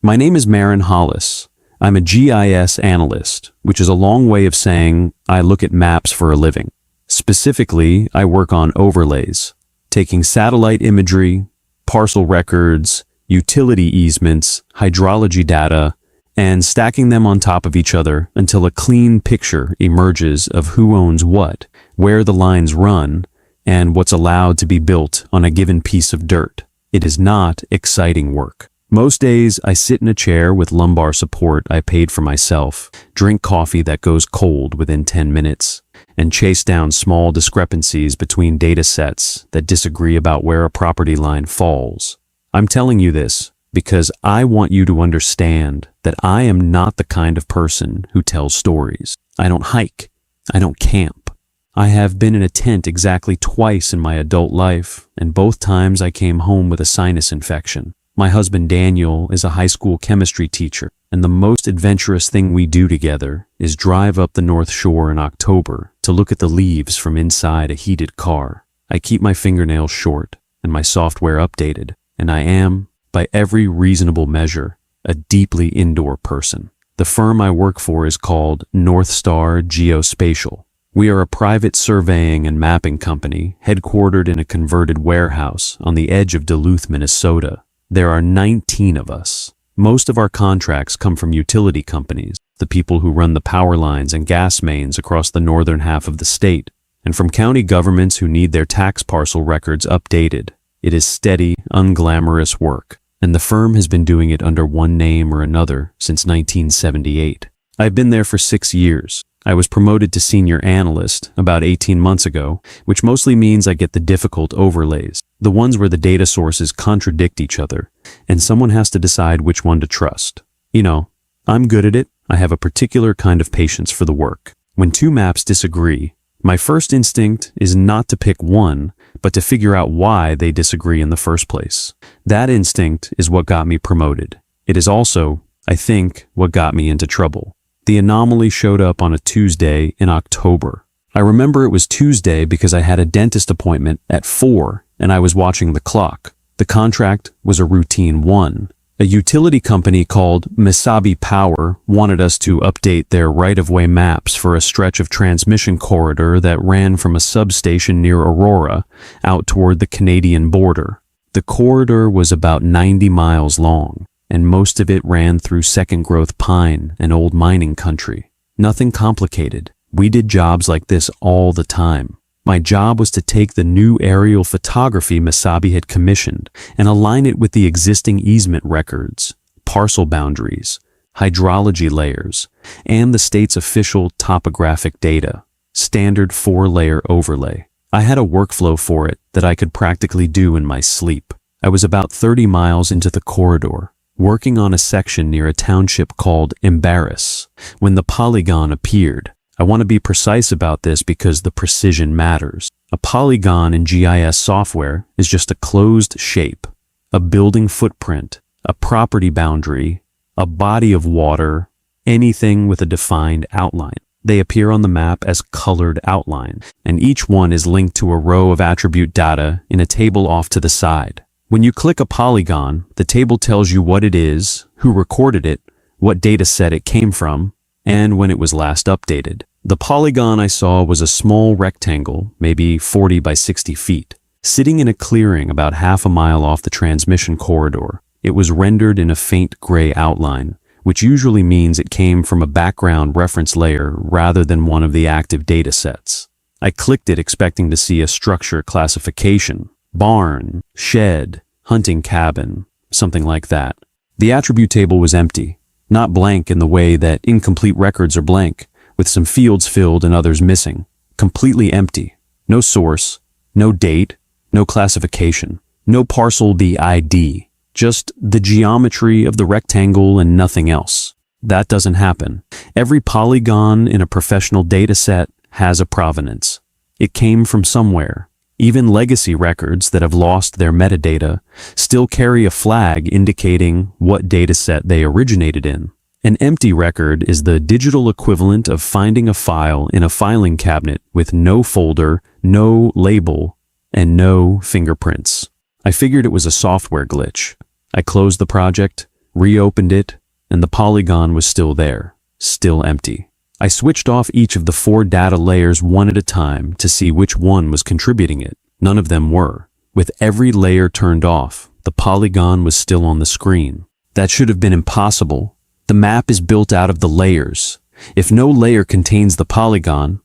My name is Marin Hollis. I'm a GIS analyst, which is a long way of saying I look at maps for a living. Specifically, I work on overlays, taking satellite imagery, parcel records, utility easements, hydrology data, and stacking them on top of each other until a clean picture emerges of who owns what, where the lines run, and what's allowed to be built on a given piece of dirt. It is not exciting work. Most days, I sit in a chair with lumbar support I paid for myself, drink coffee that goes cold within 10 minutes, and chase down small discrepancies between data sets that disagree about where a property line falls. I'm telling you this because I want you to understand that I am not the kind of person who tells stories. I don't hike. I don't camp. I have been in a tent exactly twice in my adult life, and both times I came home with a sinus infection. My husband Daniel is a high school chemistry teacher, and the most adventurous thing we do together is drive up the North Shore in October to look at the leaves from inside a heated car. I keep my fingernails short and my software updated, and I am, by every reasonable measure, a deeply indoor person. The firm I work for is called North Star Geospatial. We are a private surveying and mapping company headquartered in a converted warehouse on the edge of Duluth, Minnesota. There are 19 of us. Most of our contracts come from utility companies, the people who run the power lines and gas mains across the northern half of the state, and from county governments who need their tax parcel records updated. It is steady, unglamorous work, and the firm has been doing it under one name or another since 1978. I've been there for 6 years. I was promoted to senior analyst about 18 months ago, which mostly means I get the difficult overlays, the ones where the data sources contradict each other, and someone has to decide which one to trust. You know, I'm good at it. I have a particular kind of patience for the work. When two maps disagree, my first instinct is not to pick one, but to figure out why they disagree in the first place. That instinct is what got me promoted. It is also, I think, what got me into trouble. The anomaly showed up on a Tuesday in October. I remember it was Tuesday because I had a dentist appointment at 4 and I was watching the clock. The contract was a routine one. A utility company called Misabi Power wanted us to update their right-of-way maps for a stretch of transmission corridor that ran from a substation near Aurora out toward the Canadian border. The corridor was about 90 miles long, and most of it ran through second-growth pine and old mining country. Nothing complicated. We did jobs like this all the time. My job was to take the new aerial photography Misabi had commissioned and align it with the existing easement records, parcel boundaries, hydrology layers, and the state's official topographic data, standard 4-layer overlay. I had a workflow for it that I could practically do in my sleep. I was about 30 miles into the corridor, working on a section near a township called Embarrass, when the polygon appeared. I want to be precise about this because the precision matters. A polygon in GIS software is just a closed shape, a building footprint, a property boundary, a body of water, anything with a defined outline. They appear on the map as colored outline, and each one is linked to a row of attribute data in a table off to the side. When you click a polygon, the table tells you what it is, who recorded it, what data set it came from, and when it was last updated. The polygon I saw was a small rectangle, maybe 40 by 60 feet, sitting in a clearing about half a mile off the transmission corridor. It was rendered in a faint gray outline, which usually means it came from a background reference layer rather than one of the active data sets. I clicked it expecting to see a structure classification, barn, shed, hunting cabin, something like that. The attribute table was empty, not blank in the way that incomplete records are blank, with some fields filled and others missing. Completely empty. No source, no date, no classification, no parcel ID, just the geometry of the rectangle and nothing else. That doesn't happen. Every polygon in a professional data set has a provenance. It came from somewhere. Even legacy records that have lost their metadata still carry a flag indicating what dataset they originated in. An empty record is the digital equivalent of finding a file in a filing cabinet with no folder, no label, and no fingerprints. I figured it was a software glitch. I closed the project, reopened it, and the polygon was still there, still empty. I switched off each of the 4 data layers one at a time to see which one was contributing it. None of them were. With every layer turned off, the polygon was still on the screen. That should have been impossible. The map is built out of the layers. If no layer contains the polygon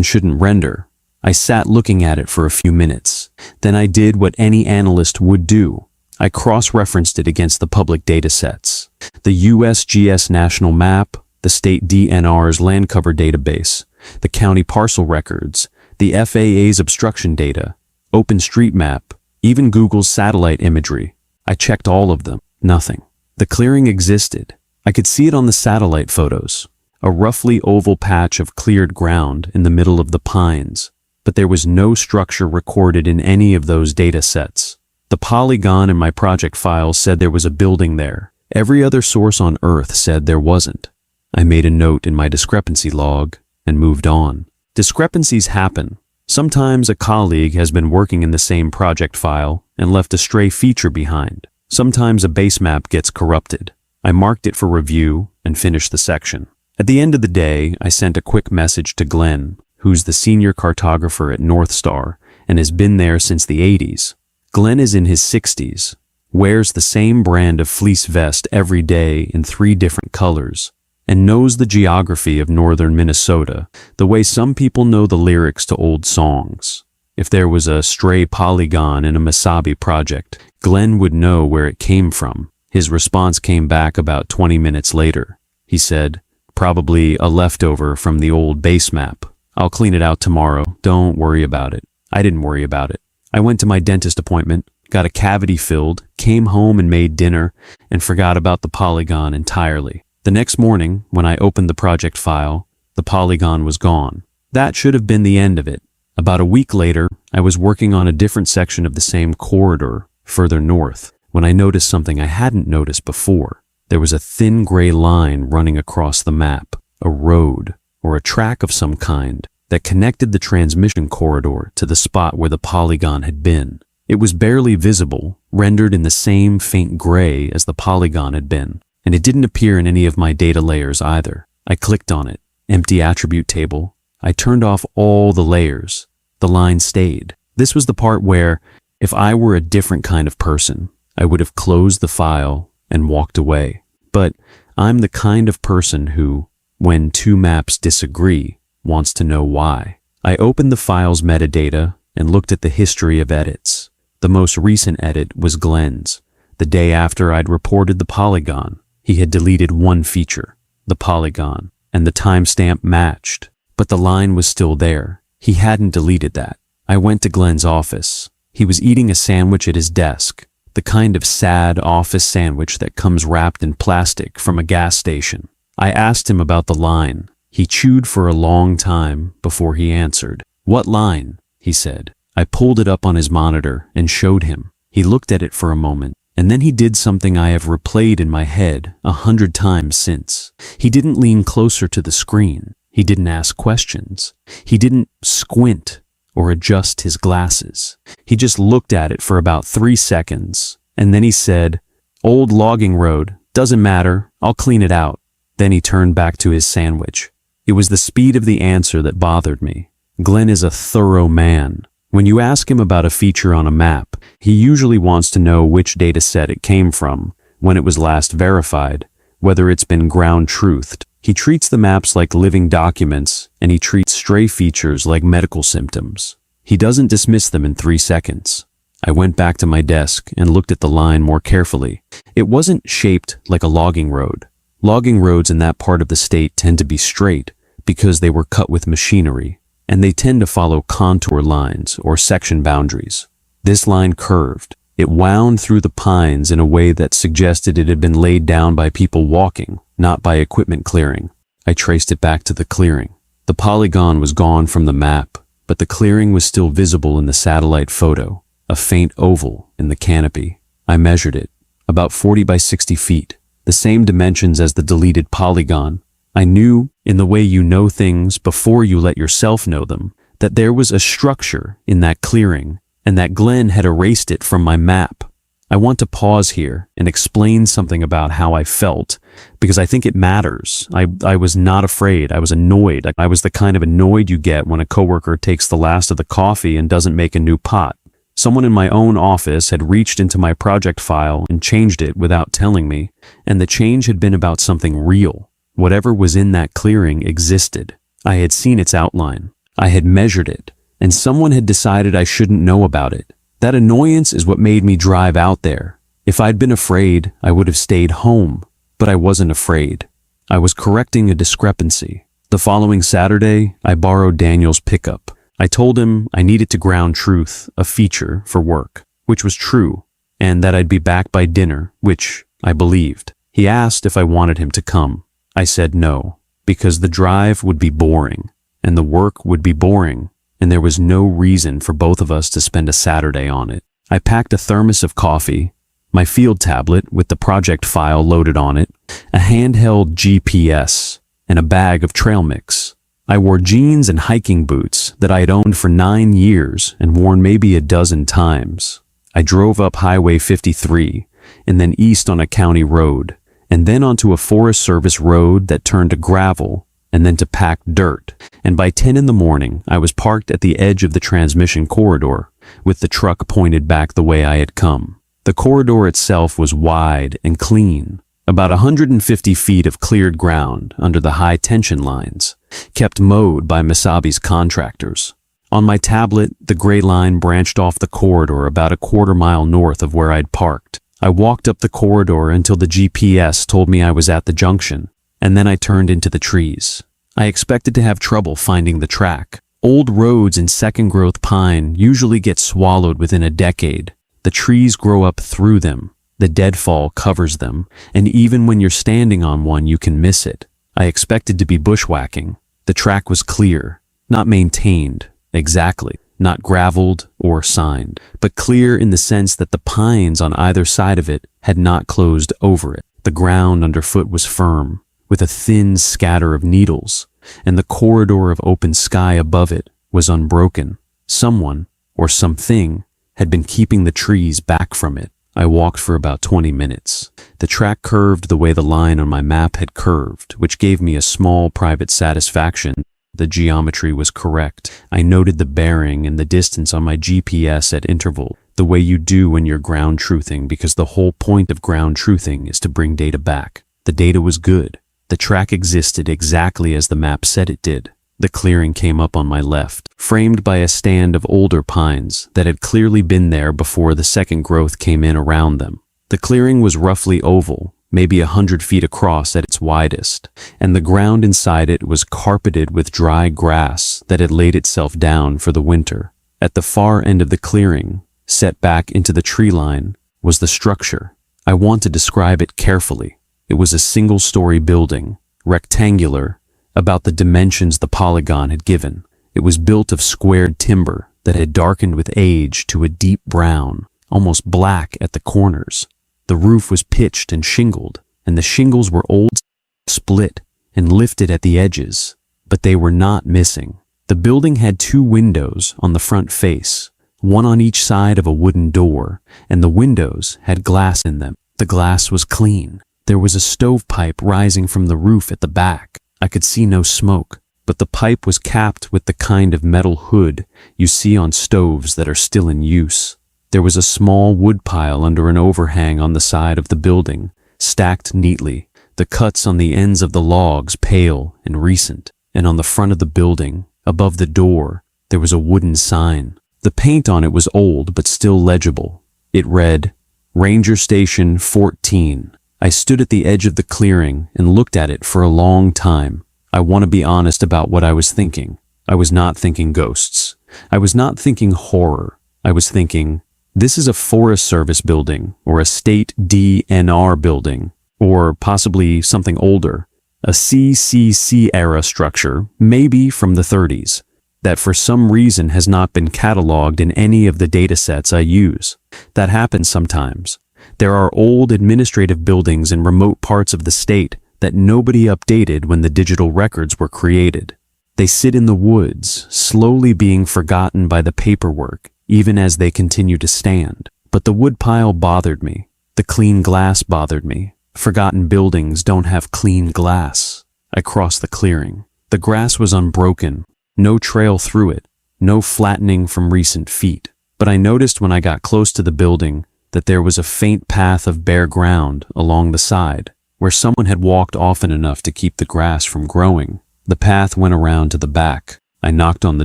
shouldn't render. I sat looking at it for a few minutes. Then I did what any analyst would do. I cross-referenced it against the public datasets. The USGS national map, the state DNR's land cover database, the county parcel records, the FAA's obstruction data, OpenStreetMap, even Google's satellite imagery. I checked all of them. Nothing. The clearing existed. I could see it on the satellite photos. A roughly oval patch of cleared ground in the middle of the pines. But there was no structure recorded in any of those data sets. The polygon in my project file said there was a building there. Every other source on Earth said there wasn't. I made a note in my discrepancy log and moved on. Discrepancies happen. Sometimes a colleague has been working in the same project file and left a stray feature behind. Sometimes a base map gets corrupted. I marked it for review and finished the section. At the end of the day, I sent a quick message to Glenn, who's the senior cartographer at North Star and has been there since the 80s. Glenn is in his 60s, wears the same brand of fleece vest every day in 3 different colors, and knows the geography of northern Minnesota the way some people know the lyrics to old songs. If there was a stray polygon in a Mesabi project, Glenn would know where it came from. His response came back about 20 minutes later. He said, "Probably a leftover from the old base map. I'll clean it out tomorrow. Don't worry about it." I didn't worry about it. I went to my dentist appointment, got a cavity filled, came home and made dinner, and forgot about the polygon entirely. The next morning, when I opened the project file, the polygon was gone. That should have been the end of it. About a week later, I was working on a different section of the same corridor, further north, when I noticed something I hadn't noticed before. There was a thin gray line running across the map, a road, or a track of some kind, that connected the transmission corridor to the spot where the polygon had been. It was barely visible, rendered in the same faint gray as the polygon had been, and it didn't appear in any of my data layers either. I clicked on it, empty attribute table. I turned off all the layers. The line stayed. This was the part where, if I were a different kind of person, I would have closed the file and walked away. But I'm the kind of person who, when 2 maps disagree, wants to know why. I opened the file's metadata and looked at the history of edits. The most recent edit was Glenn's. The day after I'd reported the polygon, he had deleted one feature, the polygon, and the timestamp matched. But the line was still there. He hadn't deleted that. I went to Glenn's office. He was eating a sandwich at his desk, the kind of sad office sandwich that comes wrapped in plastic from a gas station. I asked him about the line. He chewed for a long time before he answered. "What line?" he said. I pulled it up on his monitor and showed him. He looked at it for a moment, and then he did something I have replayed in my head 100 times since. He didn't lean closer to the screen. He didn't ask questions. He didn't squint or adjust his glasses. He just looked at it for about 3 seconds, and then he said, "Old logging road, doesn't matter, I'll clean it out." Then he turned back to his sandwich. It was the speed of the answer that bothered me. Glenn is a thorough man. When you ask him about a feature on a map, he usually wants to know which data set it came from, when it was last verified, whether it's been ground truthed. He treats the maps like living documents, and he treats stray features like medical symptoms. He doesn't dismiss them in 3 seconds. I went back to my desk and looked at the line more carefully. It wasn't shaped like a logging road. Logging roads in that part of the state tend to be straight because they were cut with machinery, and they tend to follow contour lines or section boundaries. This line curved. It wound through the pines in a way that suggested it had been laid down by people walking, not by equipment clearing. I traced it back to the clearing. The polygon was gone from the map, but the clearing was still visible in the satellite photo, a faint oval in the canopy. I measured it, about 40 by 60 feet, the same dimensions as the deleted polygon. I knew, in the way you know things before you let yourself know them, that there was a structure in that clearing, and that Glenn had erased it from my map. I want to pause here and explain something about how I felt, because I think it matters. I was not afraid. I was annoyed. I was the kind of annoyed you get when a coworker takes the last of the coffee and doesn't make a new pot. Someone in my own office had reached into my project file and changed it without telling me, and the change had been about something real. Whatever was in that clearing existed. I had seen its outline. I had measured it, and someone had decided I shouldn't know about it. That annoyance is what made me drive out there. If I'd been afraid, I would have stayed home, but I wasn't afraid. I was correcting a discrepancy. The following Saturday, I borrowed Daniel's pickup. I told him I needed to ground truth a feature for work, which was true, and that I'd be back by dinner, which I believed. He asked if I wanted him to come. I said no, because the drive would be boring, and the work would be boring, and there was no reason for both of us to spend a Saturday on it. I packed a thermos of coffee, my field tablet with the project file loaded on it, a handheld GPS, and a bag of trail mix. I wore jeans and hiking boots that I had owned for 9 years and worn maybe a dozen times. I drove up Highway 53 and then east on a county road, and then onto a Forest Service road that turned to gravel and then to packed dirt, and by 10 in the morning I was parked at the edge of the transmission corridor, with the truck pointed back the way I had come. The corridor itself was wide and clean, about 150 feet of cleared ground under the high tension lines, kept mowed by Misabi's contractors. On my tablet, the gray line branched off the corridor about a quarter-mile north of where I'd parked. I walked up the corridor until the GPS told me I was at the junction, and then I turned into the trees. I expected to have trouble finding the track. Old roads in second-growth pine usually get swallowed within a decade. The trees grow up through them, the deadfall covers them, and even when you're standing on one, you can miss it. I expected to be bushwhacking. The track was clear, not maintained, exactly, not graveled or signed, but clear in the sense that the pines on either side of it had not closed over it. The ground underfoot was firm, with a thin scatter of needles, and the corridor of open sky above it was unbroken. Someone, or something, had been keeping the trees back from it. I walked for about 20 minutes. The track curved the way the line on my map had curved, which gave me a small private satisfaction. The geometry was correct. I noted the bearing and the distance on my GPS at interval, the way you do when you're ground truthing, because the whole point of ground truthing is to bring data back. The data was good. The track existed exactly as the map said it did. The clearing came up on my left, framed by a stand of older pines that had clearly been there before the second growth came in around them. The clearing was roughly oval, maybe 100 feet across at its widest, and the ground inside it was carpeted with dry grass that had laid itself down for the winter. At the far end of the clearing, set back into the tree line, was the structure. I want to describe it carefully. It was a single-story building, rectangular, about the dimensions the polygon had given. It was built of squared timber that had darkened with age to a deep brown, almost black at the corners. The roof was pitched and shingled, and the shingles were old, split, and lifted at the edges, but they were not missing. The building had 2 windows on the front face, one on each side of a wooden door, and the windows had glass in them. The glass was clean. There was a stovepipe rising from the roof at the back. I could see no smoke, but the pipe was capped with the kind of metal hood you see on stoves that are still in use. There was a small wood pile under an overhang on the side of the building, stacked neatly, the cuts on the ends of the logs pale and recent, and on the front of the building, above the door, there was a wooden sign. The paint on it was old but still legible. It read, Ranger Station 14. I stood at the edge of the clearing and looked at it for a long time. I want to be honest about what I was thinking. I was not thinking ghosts. I was not thinking horror. I was thinking, this is a Forest Service building, or a state DNR building, or possibly something older, a CCC era structure, maybe from the 30s, that for some reason has not been cataloged in any of the datasets I use. That happens sometimes. There are old administrative buildings in remote parts of the state that nobody updated when the digital records were created. They sit in the woods, slowly being forgotten by the paperwork, even as they continue to stand. But the woodpile bothered me. The clean glass bothered me. Forgotten buildings don't have clean glass. I crossed the clearing. The grass was unbroken. No trail through it. No flattening from recent feet. But I noticed when I got close to the building that there was a faint path of bare ground along the side, where someone had walked often enough to keep the grass from growing. The path went around to the back. I knocked on the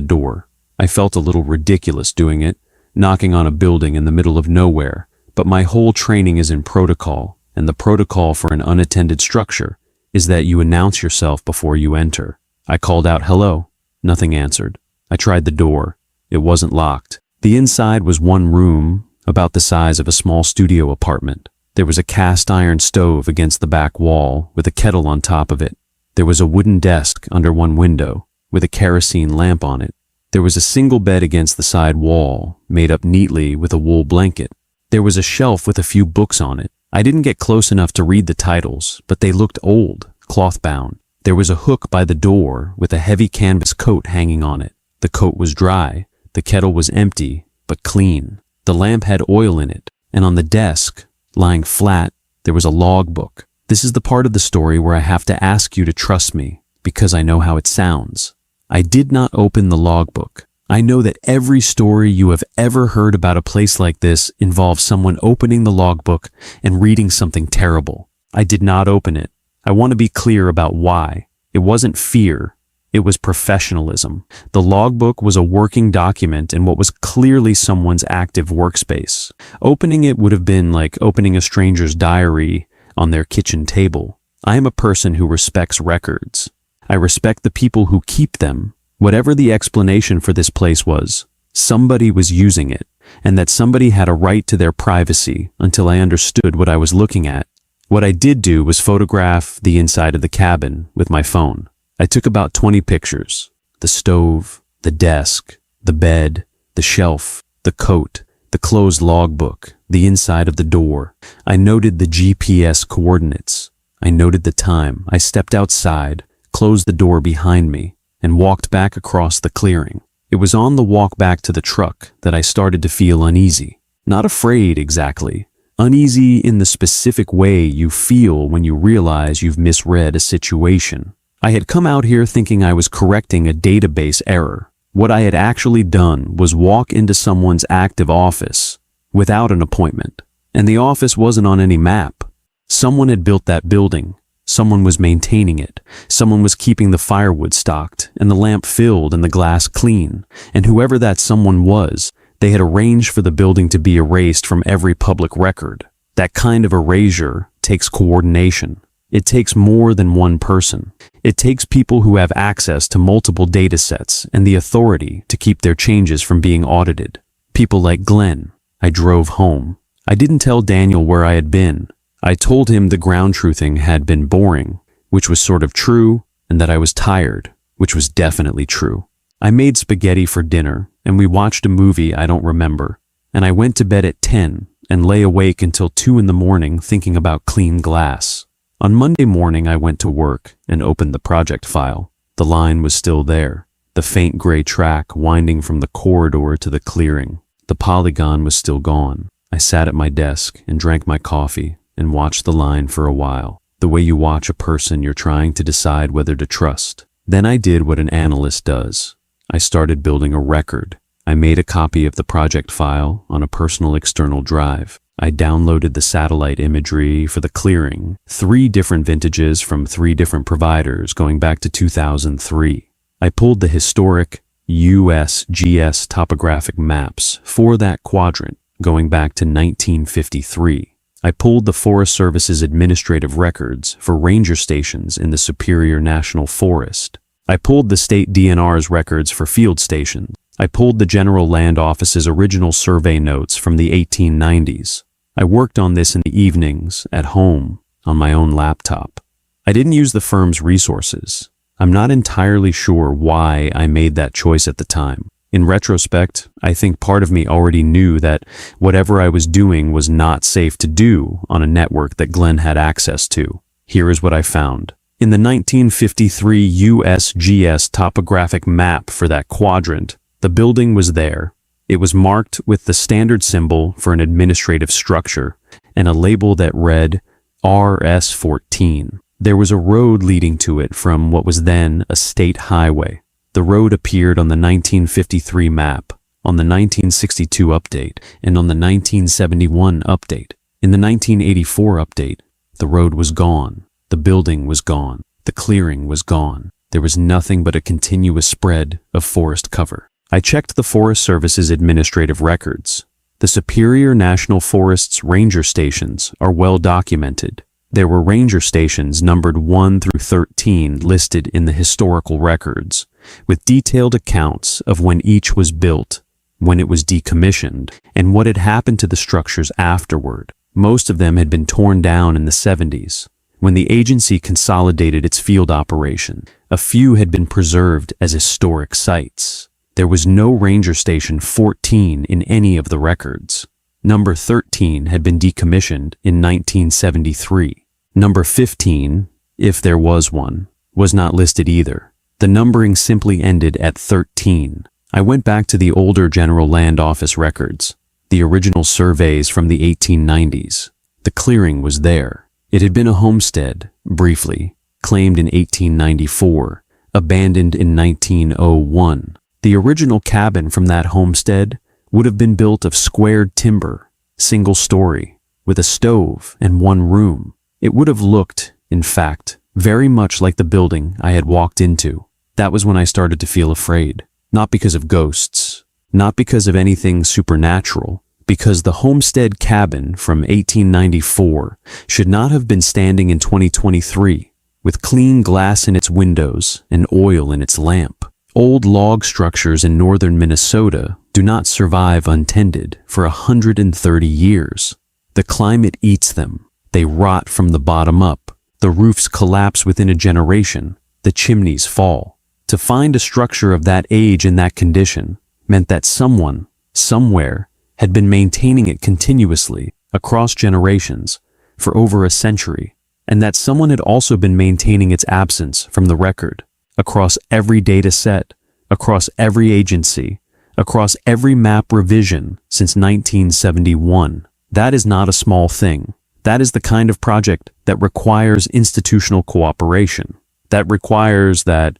door. I felt a little ridiculous doing it, knocking on a building in the middle of nowhere, but my whole training is in protocol, and the protocol for an unattended structure is that you announce yourself before you enter. I called out, "Hello." Nothing answered. I tried the door. It wasn't locked. The inside was one room, about the size of a small studio apartment. There was a cast iron stove against the back wall with a kettle on top of it. There was a wooden desk under one window with a kerosene lamp on it. There was a single bed against the side wall, made up neatly with a wool blanket. There was a shelf with a few books on it. I didn't get close enough to read the titles, but they looked old, cloth-bound. There was a hook by the door with a heavy canvas coat hanging on it. The coat was dry. The kettle was empty, but clean. The lamp had oil in it, and on the desk, lying flat, there was a logbook. This is the part of the story where I have to ask you to trust me, because I know how it sounds. I did not open the logbook. I know that every story you have ever heard about a place like this involves someone opening the logbook and reading something terrible. I did not open it. I want to be clear about why. It wasn't fear. It was professionalism. The logbook was a working document in what was clearly someone's active workspace. Opening it would have been like opening a stranger's diary on their kitchen table. I am a person who respects records. I respect the people who keep them. Whatever the explanation for this place was, somebody was using it, and that somebody had a right to their privacy until I understood what I was looking at. What I did do was photograph the inside of the cabin with my phone. I took about 20 pictures. The stove, the desk, the bed, the shelf, the coat, the closed logbook, the inside of the door. I noted the GPS coordinates. I noted the time. I stepped outside, closed the door behind me, and walked back across the clearing. It was on the walk back to the truck that I started to feel uneasy. Not afraid exactly. Uneasy in the specific way you feel when you realize you've misread a situation. I had come out here thinking I was correcting a database error. What I had actually done was walk into someone's active office without an appointment. And the office wasn't on any map. Someone had built that building. Someone was maintaining it. Someone was keeping the firewood stocked and the lamp filled and the glass clean. And whoever that someone was, they had arranged for the building to be erased from every public record. That kind of erasure takes coordination. It takes more than one person. It takes people who have access to multiple data sets and the authority to keep their changes from being audited. People like Glenn. I drove home. I didn't tell Daniel where I had been. I told him the ground truthing had been boring, which was sort of true, and that I was tired, which was definitely true. I made spaghetti for dinner, and we watched a movie I don't remember, and I went to bed at 10 and lay awake until 2 in the morning thinking about clean glass. On Monday morning, I went to work and opened the project file. The line was still there, the faint gray track winding from the corridor to the clearing. The polygon was still gone. I sat at my desk and drank my coffee and watched the line for a while, the way you watch a person you're trying to decide whether to trust. Then I did what an analyst does. I started building a record. I made a copy of the project file on a personal external drive. I downloaded the satellite imagery for the clearing, 3 different vintages from 3 different providers going back to 2003. I pulled the historic USGS topographic maps for that quadrant going back to 1953. I pulled the Forest Service's administrative records for ranger stations in the Superior National Forest. I pulled the state DNR's records for field stations. I pulled the General Land Office's original survey notes from the 1890s. I worked on this in the evenings, at home, on my own laptop. I didn't use the firm's resources. I'm not entirely sure why I made that choice at the time. In retrospect, I think part of me already knew that whatever I was doing was not safe to do on a network that Glenn had access to. Here is what I found. In the 1953 USGS topographic map for that quadrant, the building was there. It was marked with the standard symbol for an administrative structure and a label that read RS-14. There was a road leading to it from what was then a state highway. The road appeared on the 1953 map, on the 1962 update, and on the 1971 update. In the 1984 update, the road was gone, the building was gone, the clearing was gone. There was nothing but a continuous spread of forest cover. I checked the Forest Service's administrative records. The Superior National Forest's ranger stations are well documented. There were ranger stations numbered 1 through 13 listed in the historical records, with detailed accounts of when each was built, when it was decommissioned, and what had happened to the structures afterward. Most of them had been torn down in the 70s, when the agency consolidated its field operation. A few had been preserved as historic sites. There was no Ranger Station 14 in any of the records. Number 13 had been decommissioned in 1973. Number 15, if there was one, was not listed either. The numbering simply ended at 13. I went back to the older General Land Office records, the original surveys from the 1890s. The clearing was there. It had been a homestead, briefly, claimed in 1894, abandoned in 1901. The original cabin from that homestead would have been built of squared timber, single story, with a stove and one room. It would have looked, in fact, very much like the building I had walked into. That was when I started to feel afraid. Not because of ghosts, not because of anything supernatural, because the homestead cabin from 1894 should not have been standing in 2023, with clean glass in its windows and oil in its lamp. Old log structures in northern Minnesota do not survive untended for 130 years. The climate eats them. They rot from the bottom up. The roofs collapse within a generation. The chimneys fall. To find a structure of that age in that condition meant that someone, somewhere, had been maintaining it continuously across generations for over a century, and that someone had also been maintaining its absence from the record across every data set, across every agency, across every map revision since 1971. That is not a small thing. That is the kind of project that requires institutional cooperation. That requires that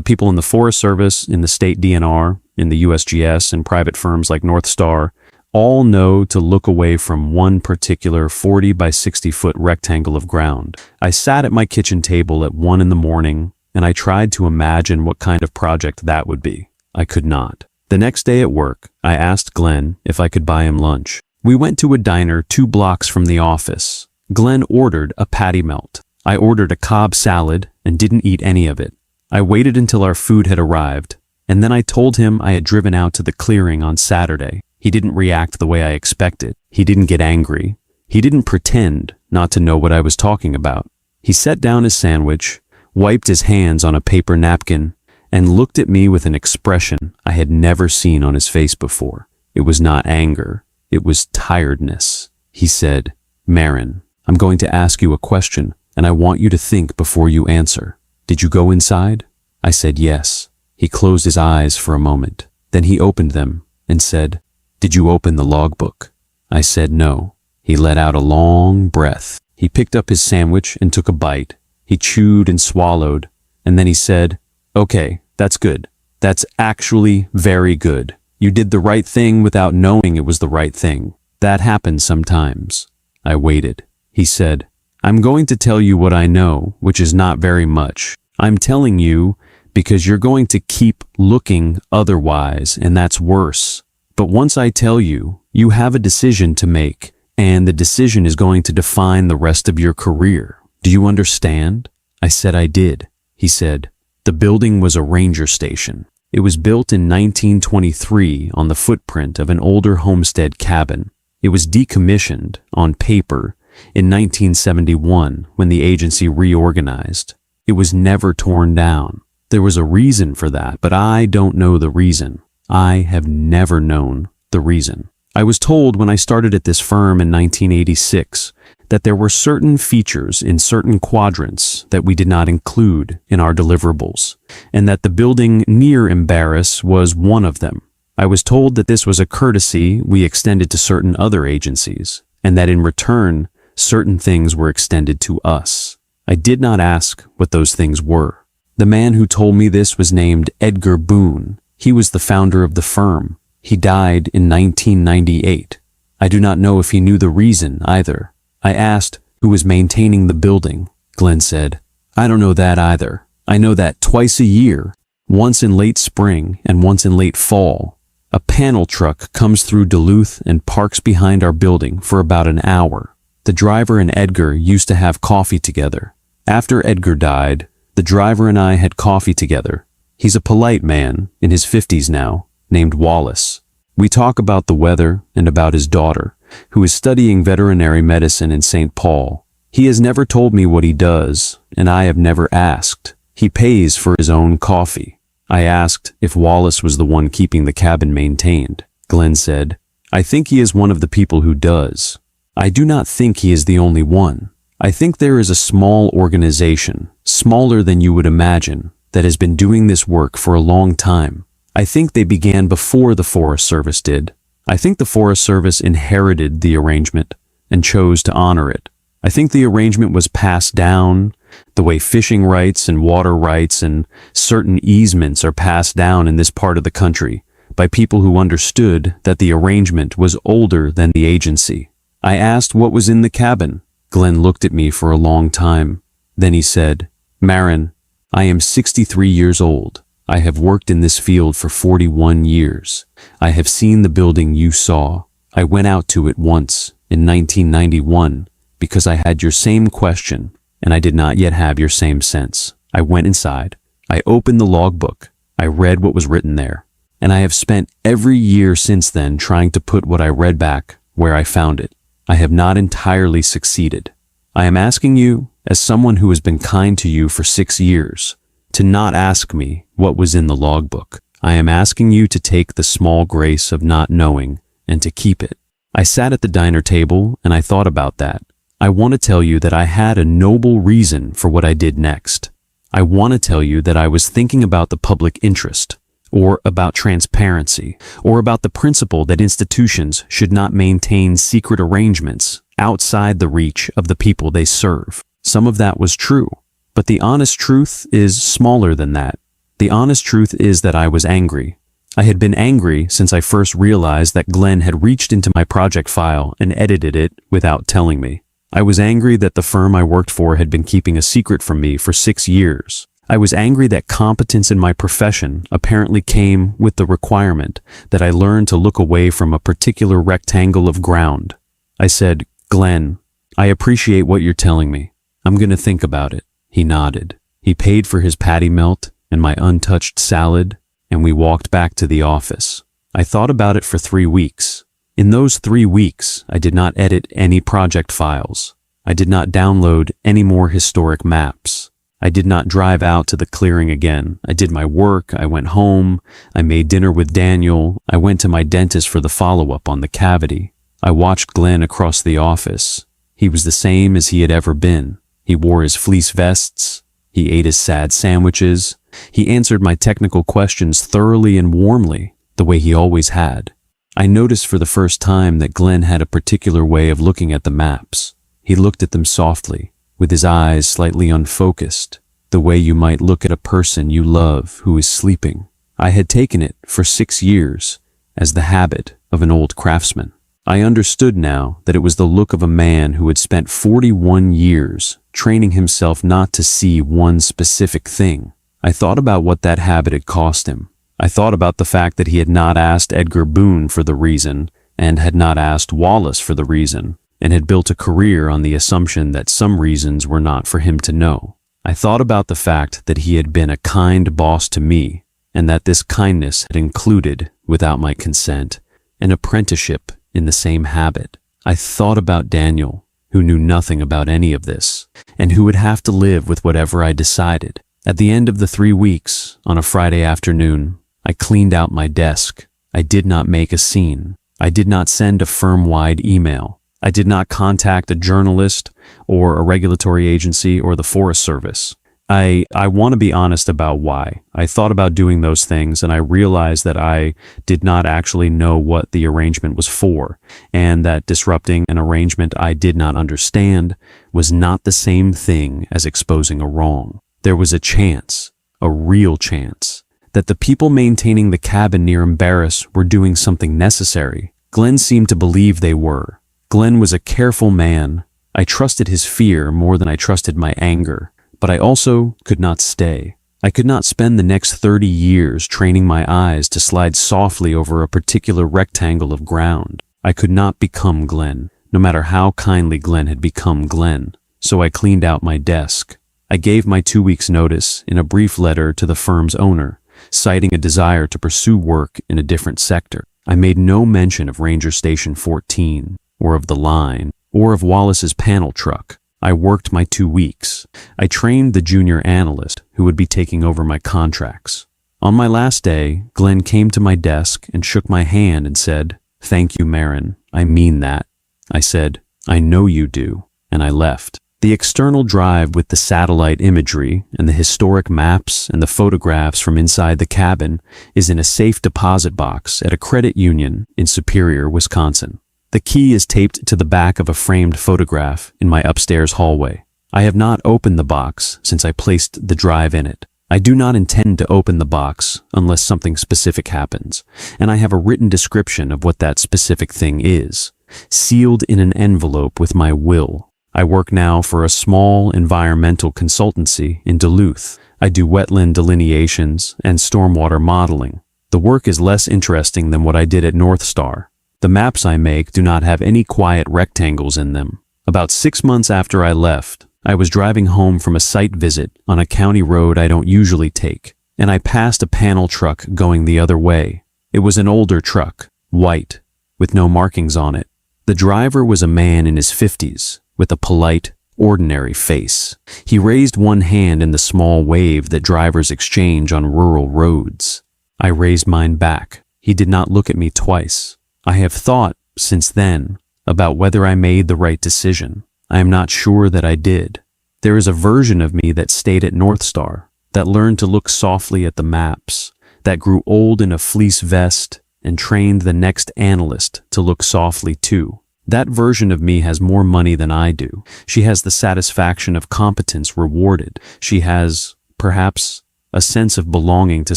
people in the Forest Service, in the state DNR, in the USGS, and private firms like North Star all know to look away from one particular 40 by 60 foot rectangle of ground. I sat at my kitchen table at 1 in the morning and I tried to imagine what kind of project that would be. I could not. The next day at work, I asked Glenn if I could buy him lunch. We went to a diner 2 blocks from the office. Glenn ordered a patty melt. I ordered a Cobb salad and didn't eat any of it. I waited until our food had arrived, and then I told him I had driven out to the clearing on Saturday. He didn't react the way I expected. He didn't get angry. He didn't pretend not to know what I was talking about. He set down his sandwich, wiped his hands on a paper napkin, and looked at me with an expression I had never seen on his face before. It was not anger. It was tiredness. He said, "Marin, I'm going to ask you a question, and I want you to think before you answer. Did you go inside?" I said yes. He closed his eyes for a moment. Then he opened them and said, "Did you open the logbook?" I said no. He let out a long breath. He picked up his sandwich and took a bite. He chewed and swallowed, and then he said, "Okay, that's good. That's actually very good. You did the right thing without knowing it was the right thing. That happens sometimes." I waited. He said, "I'm going to tell you what I know, which is not very much. I'm telling you because you're going to keep looking otherwise, and that's worse. But once I tell you, you have a decision to make, and the decision is going to define the rest of your career. Do you understand?" I said I did. He said, "The building was a ranger station. It was built in 1923 on the footprint of an older homestead cabin. It was decommissioned, on paper, in 1971 when the agency reorganized. It was never torn down. There was a reason for that, but I don't know the reason. I have never known the reason. I was told when I started at this firm in 1986 that there were certain features in certain quadrants that we did not include in our deliverables, and that the building near Embarrass was one of them. I was told that this was a courtesy we extended to certain other agencies, and that in return, certain things were extended to us. I did not ask what those things were. The man who told me this was named Edgar Boone. He was the founder of the firm. He died in 1998. I do not know if he knew the reason either. I asked who was maintaining the building. Glenn said, "I don't know that either. I know that twice a year, once in late spring and once in late fall, a panel truck comes through Duluth and parks behind our building for about an hour. The driver and Edgar used to have coffee together. After Edgar died, the driver and I had coffee together. He's a polite man, in his 50s now, named Wallace. We talk about the weather and about his daughter, who is studying veterinary medicine in St. Paul. He has never told me what he does, and I have never asked. He pays for his own coffee." I asked if Wallace was the one keeping the cabin maintained. Glenn said, "I think he is one of the people who does. I do not think he is the only one. I think there is a small organization, smaller than you would imagine, that has been doing this work for a long time. I think they began before the Forest Service did. I think the Forest Service inherited the arrangement and chose to honor it. I think the arrangement was passed down, the way fishing rights and water rights and certain easements are passed down in this part of the country by people who understood that the arrangement was older than the agency." I asked what was in the cabin. Glenn looked at me for a long time. Then he said, "Marin, I am 63 years old. I have worked in this field for 41 years. I have seen the building you saw. I went out to it once in 1991 because I had your same question and I did not yet have your same sense. I went inside. I opened the logbook. I read what was written there. And I have spent every year since then trying to put what I read back where I found it. I have not entirely succeeded. I am asking you, as someone who has been kind to you for 6 years, to not ask me what was in the logbook. I am asking you to take the small grace of not knowing and to keep it." I sat at the diner table and I thought about that. I want to tell you that I had a noble reason for what I did next. I want to tell you that I was thinking about the public interest, or about transparency, or about the principle that institutions should not maintain secret arrangements outside the reach of the people they serve. Some of that was true, but the honest truth is smaller than that. The honest truth is that I was angry. I had been angry since I first realized that Glenn had reached into my project file and edited it without telling me. I was angry that the firm I worked for had been keeping a secret from me for 6 years. I was angry that competence in my profession apparently came with the requirement that I learn to look away from a particular rectangle of ground. I said, "Glenn, I appreciate what you're telling me. I'm going to think about it." He nodded. He paid for his patty melt and my untouched salad, and we walked back to the office. I thought about it for 3 weeks. In those 3 weeks, I did not edit any project files. I did not download any more historic maps. I did not drive out to the clearing again. I did my work. I went home. I made dinner with Daniel. I went to my dentist for the follow-up on the cavity. I watched Glenn across the office. He was the same as he had ever been. He wore his fleece vests. He ate his sad sandwiches. He answered my technical questions thoroughly and warmly, the way he always had. I noticed for the first time that Glenn had a particular way of looking at the maps. He looked at them softly, with his eyes slightly unfocused, the way you might look at a person you love who is sleeping. I had taken it for 6 years as the habit of an old craftsman. I understood now that it was the look of a man who had spent 41 years training himself not to see one specific thing. I thought about what that habit had cost him. I thought about the fact that he had not asked Edgar Boone for the reason, and had not asked Wallace for the reason, and had built a career on the assumption that some reasons were not for him to know. I thought about the fact that he had been a kind boss to me, and that this kindness had included, without my consent, an apprenticeship in the same habit. I thought about Daniel, who knew nothing about any of this, and who would have to live with whatever I decided. At the end of the 3 weeks, on a Friday afternoon, I cleaned out my desk. I did not make a scene. I did not send a firm-wide email. I did not contact a journalist or a regulatory agency or the Forest Service. I want to be honest about why. I thought about doing those things and I realized that I did not actually know what the arrangement was for, and that disrupting an arrangement I did not understand was not the same thing as exposing a wrong. There was a chance, a real chance, that the people maintaining the cabin near Embarrass were doing something necessary. Glenn seemed to believe they were. Glenn was a careful man. I trusted his fear more than I trusted my anger, but I also could not stay. I could not spend the next 30 years training my eyes to slide softly over a particular rectangle of ground. I could not become Glenn, no matter how kindly Glenn had become Glenn. So I cleaned out my desk. I gave my 2 weeks' notice in a brief letter to the firm's owner, citing a desire to pursue work in a different sector. I made no mention of Ranger Station 14, or of the line, or of Wallace's panel truck. I worked my 2 weeks. I trained the junior analyst who would be taking over my contracts. On my last day, Glenn came to my desk and shook my hand and said, "Thank you, Marin. I mean that." I said, "I know you do," and I left. The external drive with the satellite imagery and the historic maps and the photographs from inside the cabin is in a safe deposit box at a credit union in Superior, Wisconsin. The key is taped to the back of a framed photograph in my upstairs hallway. I have not opened the box since I placed the drive in it. I do not intend to open the box unless something specific happens, and I have a written description of what that specific thing is, sealed in an envelope with my will. I work now for a small environmental consultancy in Duluth. I do wetland delineations and stormwater modeling. The work is less interesting than what I did at North Star. The maps I make do not have any quiet rectangles in them. About 6 months after I left, I was driving home from a site visit on a county road I don't usually take, and I passed a panel truck going the other way. It was an older truck, white, with no markings on it. The driver was a man in his 50s, with a polite, ordinary face. He raised one hand in the small wave that drivers exchange on rural roads. I raised mine back. He did not look at me twice. I have thought, since then, about whether I made the right decision. I am not sure that I did. There is a version of me that stayed at North Star, that learned to look softly at the maps, that grew old in a fleece vest and trained the next analyst to look softly too. That version of me has more money than I do. She has the satisfaction of competence rewarded. She has, perhaps, a sense of belonging to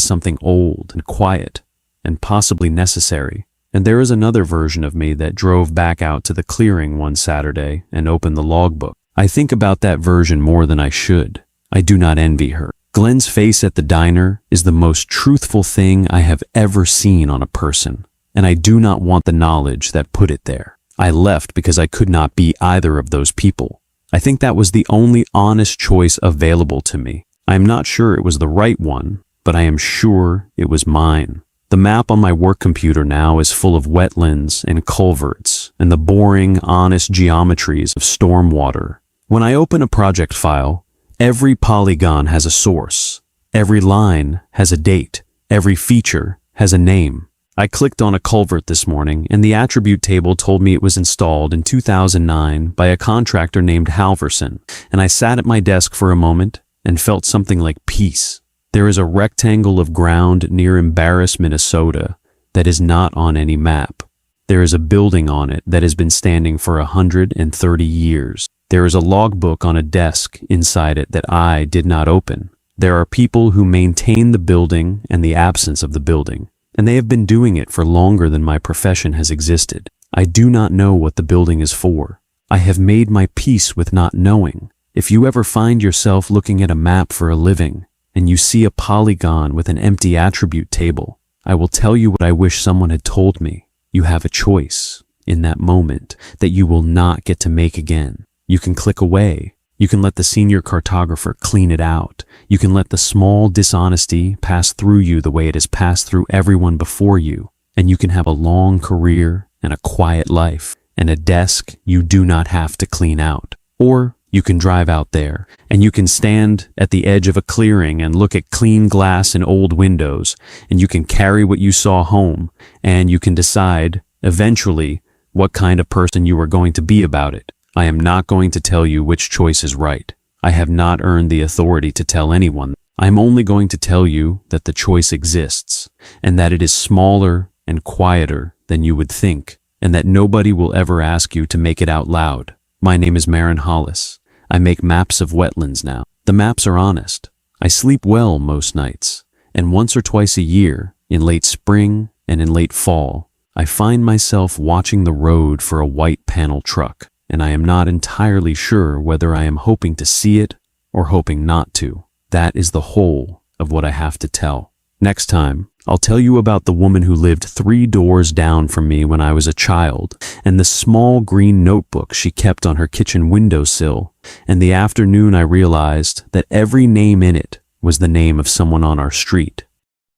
something old and quiet and possibly necessary. And there is another version of me that drove back out to the clearing one Saturday and opened the logbook. I think about that version more than I should. I do not envy her. Glenn's face at the diner is the most truthful thing I have ever seen on a person, and I do not want the knowledge that put it there. I left because I could not be either of those people. I think that was the only honest choice available to me. I am not sure it was the right one, but I am sure it was mine. The map on my work computer now is full of wetlands and culverts and the boring, honest geometries of stormwater. When I open a project file, every polygon has a source. Every line has a date. Every feature has a name. I clicked on a culvert this morning, and the attribute table told me it was installed in 2009 by a contractor named Halverson, and I sat at my desk for a moment and felt something like peace. There is a rectangle of ground near Embarrass, Minnesota, that is not on any map. There is a building on it that has been standing for 130 years. There is a logbook on a desk inside it that I did not open. There are people who maintain the building and the absence of the building, and they have been doing it for longer than my profession has existed. I do not know what the building is for. I have made my peace with not knowing. If you ever find yourself looking at a map for a living, and you see a polygon with an empty attribute table, I will tell you what I wish someone had told me. You have a choice in that moment that you will not get to make again. You can click away. You can let the senior cartographer clean it out. You can let the small dishonesty pass through you the way it has passed through everyone before you. And you can have a long career and a quiet life and a desk you do not have to clean out. Or you can drive out there and you can stand at the edge of a clearing and look at clean glass and old windows, and you can carry what you saw home, and you can decide eventually what kind of person you are going to be about it. I am not going to tell you which choice is right. I have not earned the authority to tell anyone. I am only going to tell you that the choice exists, and that it is smaller and quieter than you would think, and that nobody will ever ask you to make it out loud. My name is Marin Hollis. I make maps of wetlands now. The maps are honest. I sleep well most nights, and once or twice a year, in late spring and in late fall, I find myself watching the road for a white panel truck, and I am not entirely sure whether I am hoping to see it or hoping not to. That is the whole of what I have to tell. Next time, I'll tell you about the woman who lived 3 doors down from me when I was a child, and the small green notebook she kept on her kitchen windowsill, and the afternoon I realized that every name in it was the name of someone on our street.